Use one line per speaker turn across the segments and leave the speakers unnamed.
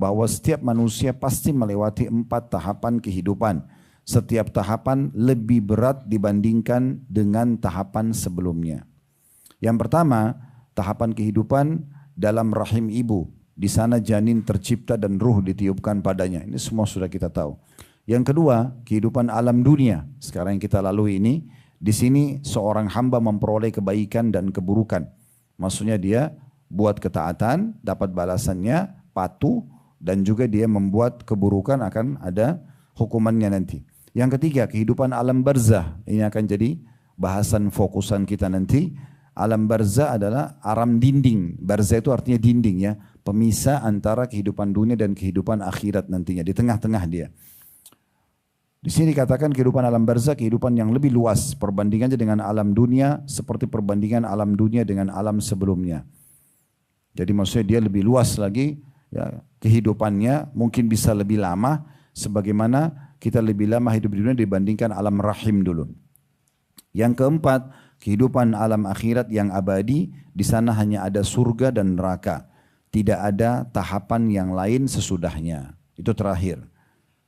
bahwa setiap manusia pasti melewati 4 tahapan kehidupan. Setiap tahapan lebih berat dibandingkan dengan tahapan sebelumnya. Yang pertama, tahapan kehidupan dalam rahim ibu. Di sana janin tercipta dan ruh ditiupkan padanya. Ini semua sudah kita tahu. Yang kedua, kehidupan alam dunia. Sekarang yang kita lalui ini, di sini seorang hamba memperoleh kebaikan dan keburukan. Maksudnya dia buat ketaatan, dapat balasannya, patuh, dan juga dia membuat keburukan akan ada hukumannya nanti. Yang ketiga, kehidupan alam barzah. Ini akan jadi bahasan fokusan kita nanti. Alam barzah adalah alam dinding. Barzah itu artinya dinding ya. Pemisah antara kehidupan dunia dan kehidupan akhirat nantinya. Di tengah-tengah dia. Di sini dikatakan kehidupan alam barzah, kehidupan yang lebih luas. Perbandingannya dengan alam dunia seperti perbandingan alam dunia dengan alam sebelumnya. Jadi maksudnya dia lebih luas lagi ya, kehidupannya mungkin bisa lebih lama sebagaimana kita lebih lama hidup di dunia dibandingkan alam rahim dulu. Yang keempat, kehidupan alam akhirat yang abadi, di sana hanya ada surga dan neraka. Tidak ada tahapan yang lain sesudahnya. Itu terakhir.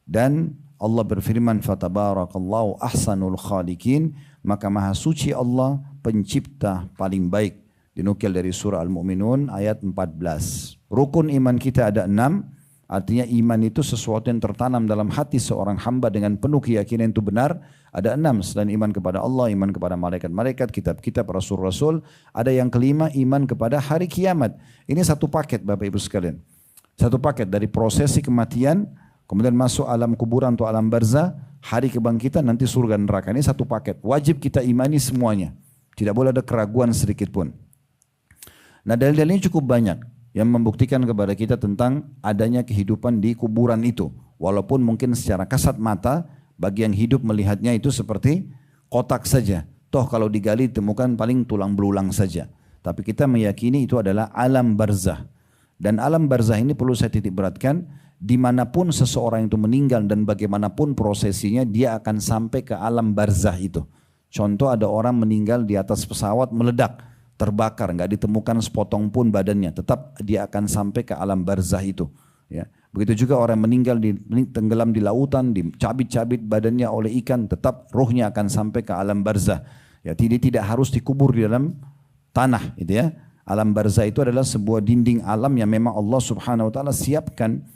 Dan Allah berfirman, "Fatabarakallahu ahsanul khaliqin", maka maha suci Allah, pencipta paling baik. Dinukil dari surah Al-Mu'minun ayat 14. Rukun iman kita ada 6. Artinya iman itu sesuatu yang tertanam dalam hati seorang hamba dengan penuh keyakinan itu benar. Ada 6 selain iman kepada Allah, iman kepada malaikat-malaikat, kitab-kitab, rasul-rasul. Ada yang kelima, iman kepada hari kiamat. Ini satu paket Bapak Ibu sekalian. Satu paket dari prosesi kematian, kemudian masuk alam kuburan atau alam barzah, hari kebangkitan, nanti surga dan neraka. Ini satu paket. Wajib kita imani semuanya. Tidak boleh ada keraguan sedikit pun. Nah, dalil-dalilnya cukup banyak yang membuktikan kepada kita tentang adanya kehidupan di kuburan itu. Walaupun mungkin secara kasat mata bagi yang hidup melihatnya itu seperti kotak saja. Toh kalau digali ditemukan paling tulang belulang saja. Tapi kita meyakini itu adalah alam barzah. Dan alam barzah ini perlu saya titik beratkan, dimanapun seseorang itu meninggal dan bagaimanapun prosesinya, dia akan sampai ke alam barzah itu. Contoh ada orang meninggal di atas pesawat meledak, terbakar, nggak ditemukan sepotong pun badannya, tetap dia akan sampai ke alam barzah itu. Ya. Begitu juga orang meninggal tenggelam di lautan, dicabit-cabit badannya oleh ikan, tetap ruhnya akan sampai ke alam barzah. Ya, tidak harus dikubur di dalam tanah, gitu ya. Alam barzah itu adalah sebuah dinding alam yang memang Allah Subhanahu Wa Taala siapkan.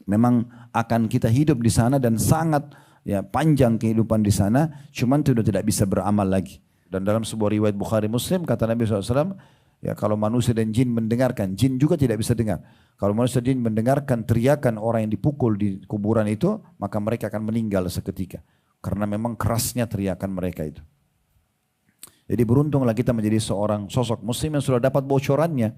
Memang akan kita hidup di sana dan sangat ya panjang kehidupan di sana, cuman sudah tidak bisa beramal lagi. Dan dalam sebuah riwayat Bukhari Muslim kata Nabi SAW, ya kalau manusia dan jin mendengarkan, jin juga tidak bisa dengar. Kalau manusia dan jin mendengarkan teriakan orang yang dipukul di kuburan itu, maka mereka akan meninggal seketika. Karena memang kerasnya teriakan mereka itu. Jadi beruntunglah kita menjadi seorang sosok muslim yang sudah dapat bocorannya.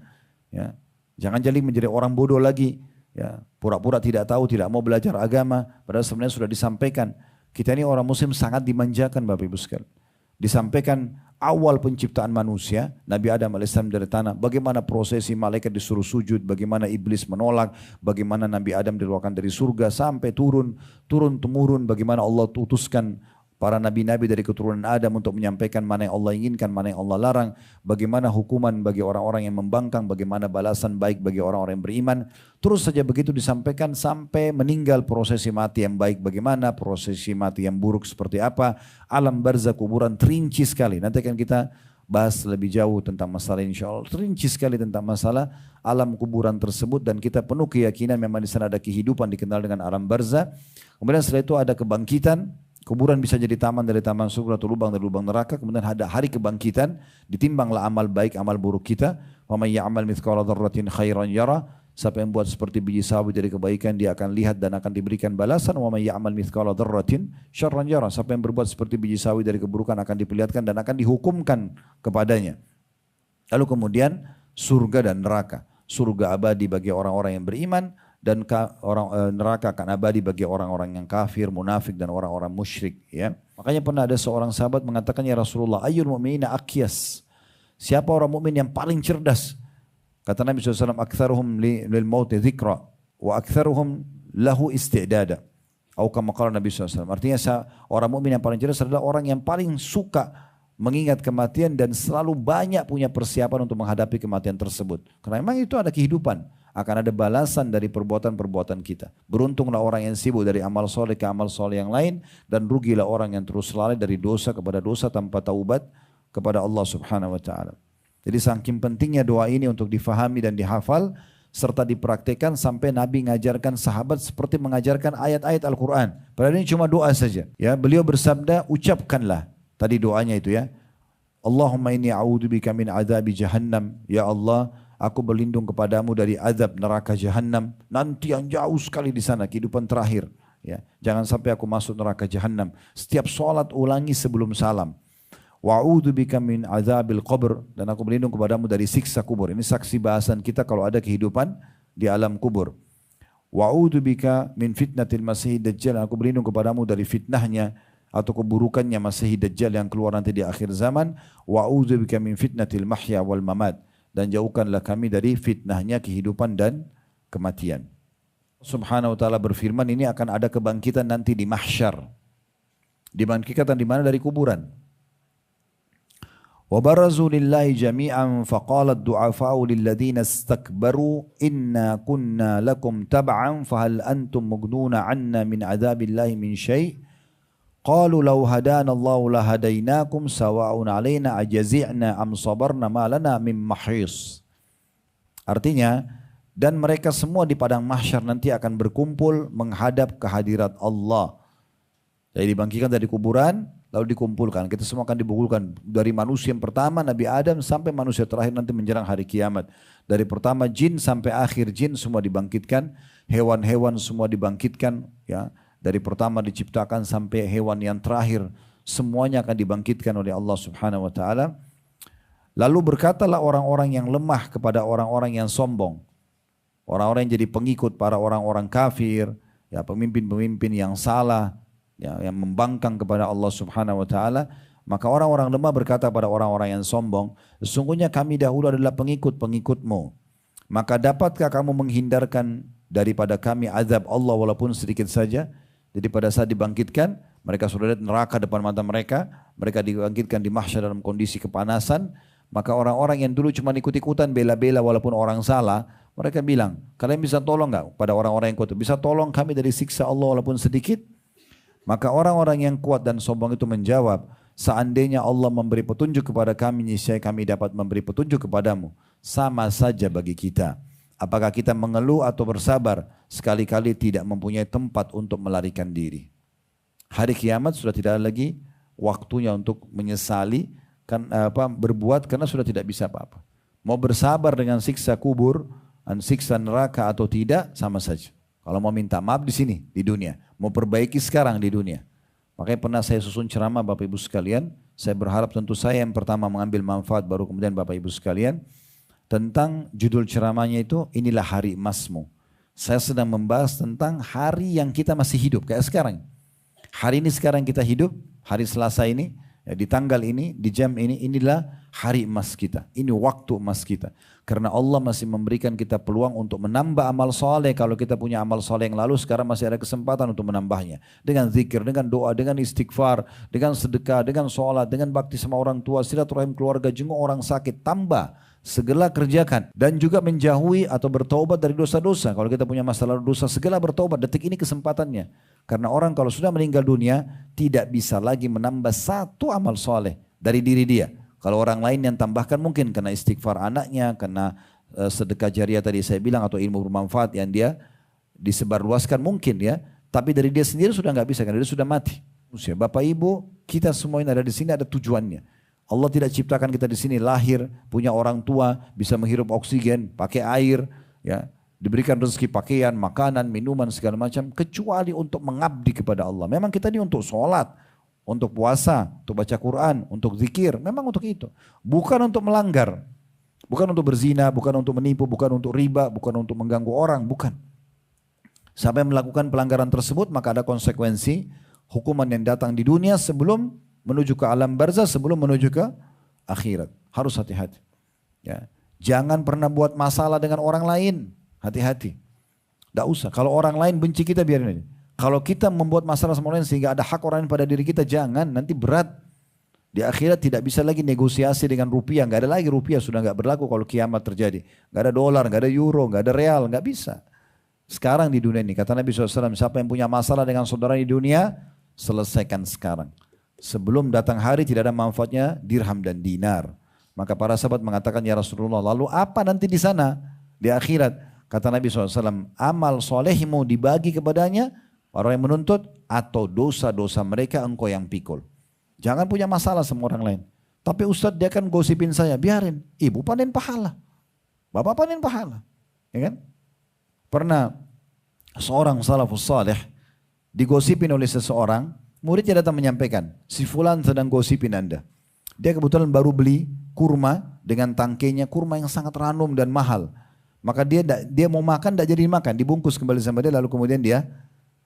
Ya. Jangan jadi menjadi orang bodoh lagi. Ya. Pura-pura tidak tahu, tidak mau belajar agama. Padahal sebenarnya sudah disampaikan. Kita ini orang muslim sangat dimanjakan Bapak Ibu sekalian. Disampaikan awal penciptaan manusia, Nabi Adam AS dari tanah, bagaimana prosesi malaikat disuruh sujud, bagaimana iblis menolak, bagaimana Nabi Adam dikeluarkan dari surga sampai turun-temurun, bagaimana Allah utuskan para nabi-nabi dari keturunan Adam untuk menyampaikan mana yang Allah inginkan, mana yang Allah larang, bagaimana hukuman bagi orang-orang yang membangkang, bagaimana balasan baik bagi orang-orang yang beriman. Terus saja begitu disampaikan sampai meninggal, prosesi mati yang baik bagaimana, prosesi mati yang buruk seperti apa, alam barzah kuburan terinci sekali. Nanti akan kita bahas lebih jauh tentang masalah insya Allah, terinci sekali tentang masalah alam kuburan tersebut dan kita penuh keyakinan memang di sana ada kehidupan dikenal dengan alam barzah. Kemudian setelah itu ada kebangkitan. Kuburan bisa jadi taman dari taman surga atau lubang dari lubang neraka. Kemudian ada hari kebangkitan, ditimbanglah amal baik, amal buruk kita. Wa may ya'mal mithqala dzarratin khairan yara. Siapa yang buat seperti biji sawi dari kebaikan, dia akan lihat dan akan diberikan balasan. Wa may ya'mal mithqala dzarratin syarran yara. Siapa yang berbuat seperti biji sawi dari keburukan akan diperlihatkan dan akan dihukumkan kepadanya. Lalu kemudian surga dan neraka. Surga abadi bagi orang-orang yang beriman, dan neraka akan abadi bagi orang-orang yang kafir, munafik dan orang-orang musyrik. Ya. Makanya pernah ada seorang sahabat mengatakan, ya Rasulullah, ayyul mu'minina aqyas. Siapa orang mukmin yang paling cerdas? Kata Nabi SAW, aktsaruhum lil mauti dzikra wa aktsaruhum lahu isti'dada. Atau kama qala Nabi SAW. Artinya orang mukmin yang paling cerdas adalah orang yang paling suka mengingat kematian dan selalu banyak punya persiapan untuk menghadapi kematian tersebut. Karena memang itu ada kehidupan. akan ada balasan dari perbuatan-perbuatan kita. Beruntunglah orang yang sibuk dari amal soleh ke amal soleh yang lain, dan rugilah orang yang terus lalai dari dosa kepada dosa tanpa taubat kepada Allah Subhanahu wa taala. Jadi saking pentingnya doa ini untuk difahami dan dihafal serta dipraktikkan sampai Nabi mengajarkan sahabat seperti mengajarkan ayat-ayat Al-Quran. Padahal ini cuma doa saja. Ya, beliau bersabda, ucapkanlah tadi doanya itu ya. Allahumma inni a'udzubika min adzabi jahannam. Ya Allah, aku berlindung kepadamu dari azab neraka jahannam. Nanti yang jauh sekali di sana, kehidupan terakhir. Ya, jangan sampai aku masuk neraka jahannam. Setiap sholat ulangi sebelum salam. Wa'udzubika min azabil qabr, dan aku berlindung kepadamu dari siksa kubur. Ini saksi bahasan kita kalau ada kehidupan di alam kubur. Wa'udzubika min fitnatil masiihid dajjal, aku berlindung kepadamu dari fitnahnya atau keburukannya Masiih Dajjal yang keluar nanti di akhir zaman. Wa'udzubika min fitnatil mahya wal mamat, dan jauhkanlah kami dari fitnahnya kehidupan dan kematian. Subhanahu wa ta'ala berfirman, ini akan ada kebangkitan nanti di mahsyar. Dibangkitkan di mana? Dari kuburan. وَبَرَزُوا لِلَّهِ جَمِيعًا فَقَالَ الضُّعَفَاءُ لِلَّذِينَ اسْتَكْبَرُوا إِنَّا كُنَّا لَكُمْ تَبْعًا فَهَلْ أَنْتُمْ مُغْنُونَ عَنَّا مِنْ عَذَابِ اللَّهِ مِنْ شَيْءٍ قَالُوا لَوْ هَدَانَ اللَّهُ لَهَدَيْنَاكُمْ سَوَاءٌ عَلَيْنَا أَجَزِعْنَا أَمْ صَبَرْنَا مَا لَنَا مِنْ مَحِيصٍ. Artinya, dan mereka semua di padang mahsyar nanti akan berkumpul menghadap kehadirat Allah. Jadi dibangkitkan dari kuburan, lalu dikumpulkan. Kita semua akan dikumpulkan dari manusia yang pertama Nabi Adam sampai manusia terakhir nanti menjelang hari kiamat. Dari pertama jin sampai akhir jin semua dibangkitkan, hewan-hewan semua dibangkitkan. Ya, dari pertama diciptakan sampai hewan yang terakhir semuanya akan dibangkitkan oleh Allah Subhanahu wa taala. Lalu berkatalah orang-orang yang lemah kepada orang-orang yang sombong. Orang-orang yang jadi pengikut para orang-orang kafir, ya pemimpin-pemimpin yang salah, ya, yang membangkang kepada Allah Subhanahu wa taala, maka orang-orang lemah berkata pada orang-orang yang sombong, sesungguhnya kami dahulu adalah pengikut-pengikutmu. Maka dapatkah kamu menghindarkan daripada kami azab Allah walaupun sedikit saja? Jadi pada saat dibangkitkan, mereka sudah lihat neraka depan mata mereka, mereka dibangkitkan di mahsyar dalam kondisi kepanasan, maka orang-orang yang dulu cuma ikut-ikutan bela-bela walaupun orang salah, mereka bilang, kalian bisa tolong enggak pada orang-orang yang kuat? Bisa tolong kami dari siksa Allah walaupun sedikit? Maka orang-orang yang kuat dan sombong itu menjawab, seandainya Allah memberi petunjuk kepada kami, niscaya kami dapat memberi petunjuk kepadamu. Sama saja bagi kita. Apakah kita mengeluh atau bersabar? Sekali-kali tidak mempunyai tempat untuk melarikan diri. Hari kiamat sudah tidak ada lagi waktunya untuk menyesali, berbuat karena sudah tidak bisa apa-apa. Mau bersabar dengan siksa kubur, dan siksa neraka atau tidak, sama saja. Kalau mau minta maaf di sini, di dunia. Mau perbaiki sekarang di dunia. Makanya pernah saya susun ceramah Bapak Ibu sekalian. Saya berharap tentu saya yang pertama mengambil manfaat, baru kemudian Bapak Ibu sekalian. Tentang judul ceramahnya itu, inilah hari emasmu. Saya sedang membahas tentang hari yang kita masih hidup, kayak sekarang. Hari ini sekarang kita hidup, hari Selasa ini, ya, di tanggal ini, di jam ini, inilah hari emas kita. Ini waktu emas kita. Karena Allah masih memberikan kita peluang untuk menambah amal soleh. Kalau kita punya amal soleh yang lalu, sekarang masih ada kesempatan untuk menambahnya. Dengan zikir, dengan doa, dengan istighfar, dengan sedekah, dengan sholat, dengan bakti sama orang tua, silaturahim keluarga, jenguk orang sakit, tambah. Segala kerjakan. Dan juga menjauhi atau bertaubat dari dosa-dosa. Kalau kita punya masalah dosa, segala bertaubat. Detik ini kesempatannya. Karena orang kalau sudah meninggal dunia, tidak bisa lagi menambah satu amal soleh dari diri dia. Kalau orang lain yang tambahkan mungkin kena istighfar anaknya, kena sedekah jariah tadi saya bilang, atau ilmu bermanfaat yang dia disebarluaskan mungkin ya. Tapi dari dia sendiri sudah nggak bisa, karena dia sudah mati. Bapak Ibu, kita semua yang ada di sini ada tujuannya. Allah tidak ciptakan kita di sini lahir, punya orang tua, bisa menghirup oksigen, pakai air, ya, diberikan rezeki pakaian, makanan, minuman segala macam, kecuali untuk mengabdi kepada Allah. Memang kita ini untuk sholat, untuk puasa, untuk baca Quran, untuk zikir, memang untuk itu. Bukan untuk melanggar, bukan untuk berzina, bukan untuk menipu, bukan untuk riba, bukan untuk mengganggu orang, bukan. Sampai melakukan pelanggaran tersebut, maka ada konsekuensi hukuman yang datang di dunia sebelum menuju ke alam barzah, sebelum menuju ke akhirat. Harus hati-hati. Ya. Jangan pernah buat masalah dengan orang lain. Hati-hati. Tidak usah. Kalau orang lain benci kita, biarin aja. Kalau kita membuat masalah sama orang lain sehingga ada hak orang lain pada diri kita, jangan. Nanti berat. Di akhirat tidak bisa lagi negosiasi dengan rupiah. Nggak ada lagi rupiah, sudah nggak berlaku kalau kiamat terjadi. Nggak ada dolar, nggak ada euro, nggak ada real, nggak bisa. Sekarang di dunia ini, kata Nabi SAW, siapa yang punya masalah dengan saudara di dunia, selesaikan sekarang. Sebelum datang hari tidak ada manfaatnya dirham dan dinar. Maka para sahabat mengatakan, ya Rasulullah, lalu apa nanti di sana? Di akhirat. Kata Nabi SAW, amal solehmu dibagi kepadanya, orang yang menuntut, atau dosa-dosa mereka engkau yang pikul. Jangan punya masalah sama orang lain. Tapi Ustadz dia kan gosipin saya, biarin. Ibu panen pahala. Bapak panen pahala. Ya kan? Pernah seorang salafus saleh digosipin oleh seseorang, muridnya datang menyampaikan, si fulan sedang gosipin Anda. Dia kebetulan baru beli kurma dengan tangkainya, kurma yang sangat ranum dan mahal. Maka dia mau makan, tidak jadi makan, dibungkus kembali sama dia, lalu kemudian dia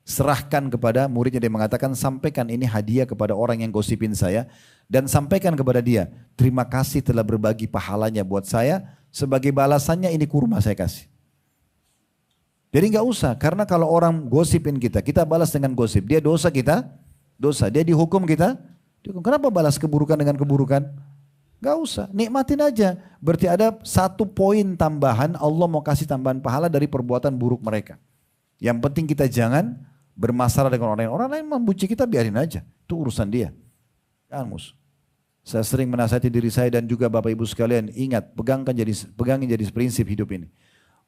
serahkan kepada muridnya, dia mengatakan, sampaikan ini hadiah kepada orang yang gosipin saya, dan sampaikan kepada dia, terima kasih telah berbagi pahalanya buat saya, sebagai balasannya ini kurma saya kasih. Jadi nggak usah, karena kalau orang gosipin kita, kita balas dengan gosip, dia dosa kita, dosa, dia dihukum kita, kenapa balas keburukan dengan keburukan? Gak usah, nikmatin aja. Berarti ada 1 poin tambahan, Allah mau kasih tambahan pahala dari perbuatan buruk mereka. Yang penting kita jangan bermasalah dengan orang lain. Orang lain membenci kita, biarin aja. Itu urusan dia. Jangan musuh. Saya sering menasihati diri saya dan juga Bapak Ibu sekalian, ingat, pegangin jadi prinsip hidup ini.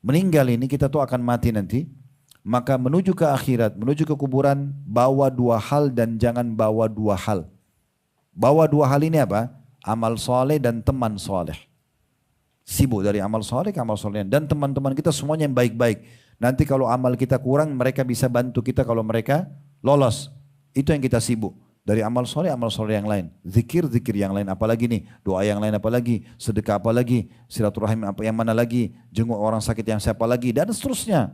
Meninggal ini kita tuh akan mati nanti. Maka menuju ke akhirat, menuju ke kuburan, bawa 2 hal dan jangan bawa 2 hal. Bawa 2 hal ini apa? Amal soleh dan teman soleh. Sibuk dari amal soleh ke amal soleh. Dan teman-teman kita semuanya yang baik-baik. Nanti kalau amal kita kurang, mereka bisa bantu kita kalau mereka lolos. Itu yang kita sibuk. Dari amal soleh yang lain. Zikir yang lain, apalagi nih. Doa yang lain apalagi. Sedekah apalagi. Silaturahim apa yang mana lagi. Jenguk orang sakit yang siapa lagi. Dan seterusnya.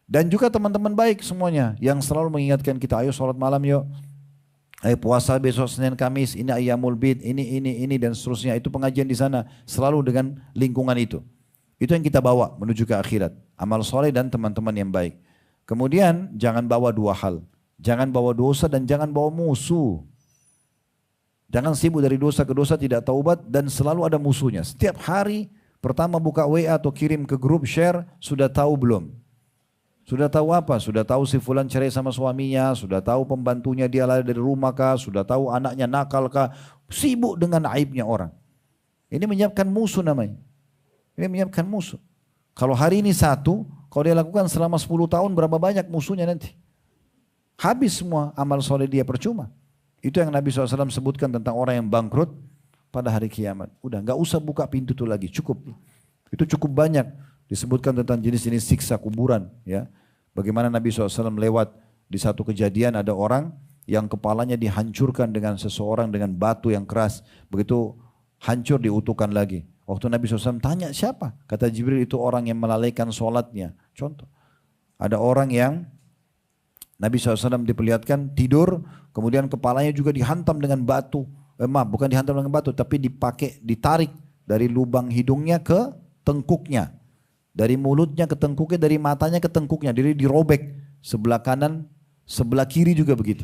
Dan juga teman-teman baik semuanya. Yang selalu mengingatkan kita, ayo sholat malam yuk. Ayo puasa besok Senin Kamis, ini Ayyamul Bid, ini dan seterusnya. Itu pengajian di sana. Selalu dengan lingkungan itu. Itu yang kita bawa menuju ke akhirat. Amal soleh dan teman-teman yang baik. Kemudian jangan bawa 2 hal. Jangan bawa dosa dan jangan bawa musuh. Jangan sibuk dari dosa ke dosa tidak taubat dan selalu ada musuhnya. Setiap hari pertama buka WA atau kirim ke grup share, sudah tahu belum? Sudah tahu apa? Sudah tahu si fulan cerai sama suaminya, sudah tahu pembantunya dia lari dari rumah kah, sudah tahu anaknya nakal kah, sibuk dengan aibnya orang. Ini menyiapkan musuh namanya. Ini menyiapkan musuh. Kalau hari ini 1, kalau dia lakukan selama 10 tahun berapa banyak musuhnya nanti? Habis semua amal soleh dia percuma. Itu yang Nabi SAW sebutkan tentang orang yang bangkrut pada hari kiamat. Udah nggak usah buka pintu itu lagi, cukup. Itu cukup banyak disebutkan tentang jenis-jenis siksa kuburan, ya. Bagaimana Nabi SAW lewat di satu kejadian ada orang yang kepalanya dihancurkan dengan seseorang dengan batu yang keras. Begitu hancur diutuhkan lagi. Waktu Nabi SAW tanya siapa? Kata Jibril itu orang yang melalaikan sholatnya. Contoh. Ada orang yang Nabi SAW diperlihatkan tidur. Kemudian kepalanya juga dihantam dengan batu. Bukan dihantam dengan batu. Tapi ditarik dari lubang hidungnya ke tengkuknya. Dari mulutnya ke tengkuknya, dari matanya ke tengkuknya, jadi dirobek sebelah kanan, sebelah kiri juga begitu.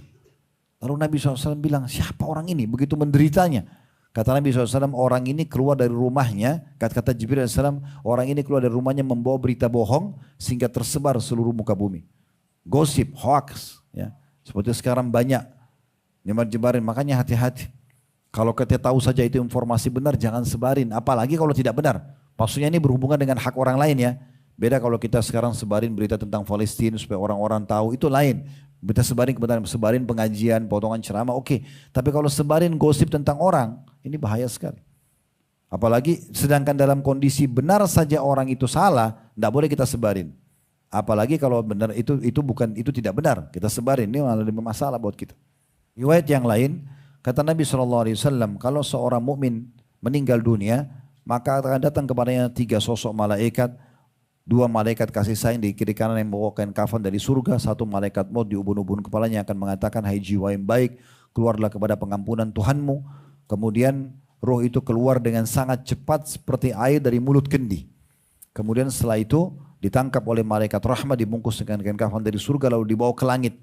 Lalu Nabi SAW bilang, siapa orang ini? Begitu menderitanya. Kata Nabi SAW, orang ini keluar dari rumahnya, kata Jibril SAW, orang ini keluar dari rumahnya membawa berita bohong sehingga tersebar seluruh muka bumi. Gosip, hoax, ya. Seperti sekarang banyak nyebar-nyebarin, makanya hati-hati. Kalau kita tahu saja itu informasi benar, jangan sebarin, apalagi kalau tidak benar. Maksudnya ini berhubungan dengan hak orang lain ya. Beda kalau kita sekarang sebarin berita tentang Palestina supaya orang-orang tahu, itu lain. Kita sebarin pengajian, potongan ceramah, oke. Tapi kalau sebarin gosip tentang orang, ini bahaya sekali. Apalagi sedangkan dalam kondisi benar saja orang itu salah, tidak boleh kita sebarin. Apalagi kalau benar itu tidak benar, kita sebarin, ini malah lebih masalah buat kita. Riwayat yang lain, kata Nabi SAW, kalau seorang mukmin meninggal dunia, maka akan datang kepadanya 3 sosok malaikat, 2 malaikat kasih sayang di kiri kanan yang membawa kain kafan dari surga, 1 malaikat maut di ubun-ubun kepalanya akan mengatakan, hai jiwa yang baik, keluarlah kepada pengampunan Tuhanmu. Kemudian roh itu keluar dengan sangat cepat seperti air dari mulut kendi. Kemudian setelah itu ditangkap oleh malaikat rahmat, dibungkus dengan kain kafan dari surga lalu dibawa ke langit.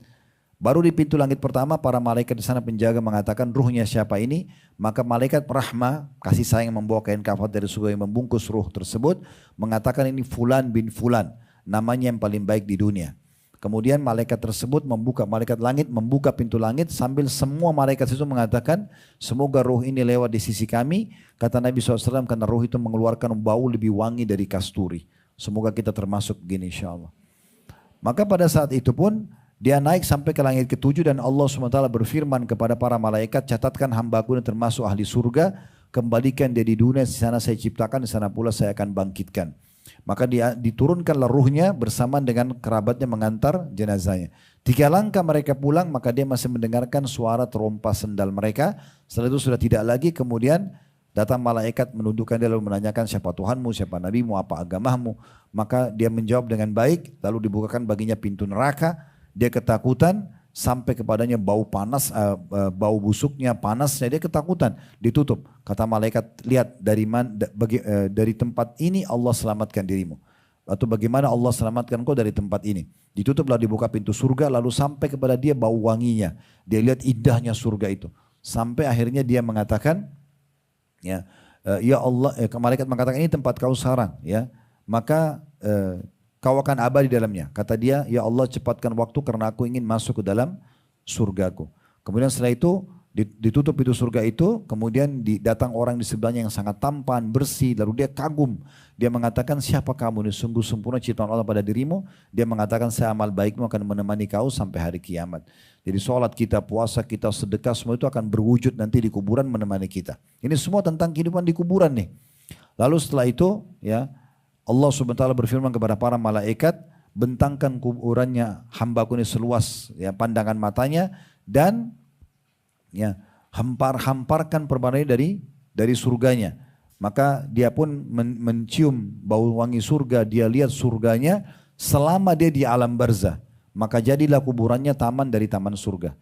Baru di pintu langit pertama para malaikat di sana penjaga mengatakan ruhnya siapa ini? Maka malaikat rahmah kasih sayang membawa kain kafan dari surga yang membungkus ruh tersebut mengatakan ini Fulan bin Fulan, namanya yang paling baik di dunia. Kemudian malaikat tersebut malaikat langit membuka pintu langit sambil semua malaikat itu mengatakan semoga ruh ini lewat di sisi kami. Kata Nabi SAW karena ruh itu mengeluarkan bau lebih wangi dari kasturi. Semoga kita termasuk begini insya Allah. Maka pada saat itu pun dia naik sampai ke langit ketujuh dan Allah SWT berfirman kepada para malaikat, catatkan hambaku ini termasuk ahli surga, kembalikan dia di dunia, di sana saya ciptakan, di sana pula saya akan bangkitkan. Maka dia diturunkanlah ruhnya bersamaan dengan kerabatnya mengantar jenazahnya. 3 langkah mereka pulang, maka dia masih mendengarkan suara terompas sendal mereka. Setelah itu sudah tidak lagi, kemudian datang malaikat menundukkan dia lalu menanyakan siapa Tuhanmu, siapa Nabimu, apa agamamu. Maka dia menjawab dengan baik, lalu dibukakan baginya pintu neraka. Dia ketakutan sampai kepadanya bau panas, bau busuknya, panasnya, dia ketakutan, ditutup. Kata malaikat, lihat dari tempat ini Allah selamatkan dirimu. Atau bagaimana Allah selamatkan kau dari tempat ini. Ditutuplah, dibuka pintu surga, lalu sampai kepada dia bau wanginya. Dia lihat indahnya surga itu. Sampai akhirnya dia mengatakan, ya Allah, malaikat mengatakan ini tempat kau sekarang, ya. Maka kau akan abadi di dalamnya. Kata dia, ya Allah cepatkan waktu karena aku ingin masuk ke dalam surgaku. Kemudian setelah itu ditutup pintu surga itu, kemudian datang orang di sebelahnya yang sangat tampan, bersih, lalu dia kagum. Dia mengatakan, siapa kamu ini? Sungguh sempurna ciptaan Allah pada dirimu. Dia mengatakan, saya amal baikmu akan menemani kau sampai hari kiamat. Jadi sholat kita, puasa kita, sedekah, semua itu akan berwujud nanti di kuburan menemani kita. Ini semua tentang kehidupan di kuburan nih. Lalu setelah itu, ya, Allah SWT berfirman kepada para malaikat, bentangkan kuburannya hambaku ini seluas ya pandangan matanya dan ya hamparkan perbananya dari surganya. Maka dia pun mencium bau wangi surga, dia lihat surganya selama dia di alam barzah. Maka jadilah kuburannya taman dari taman surga.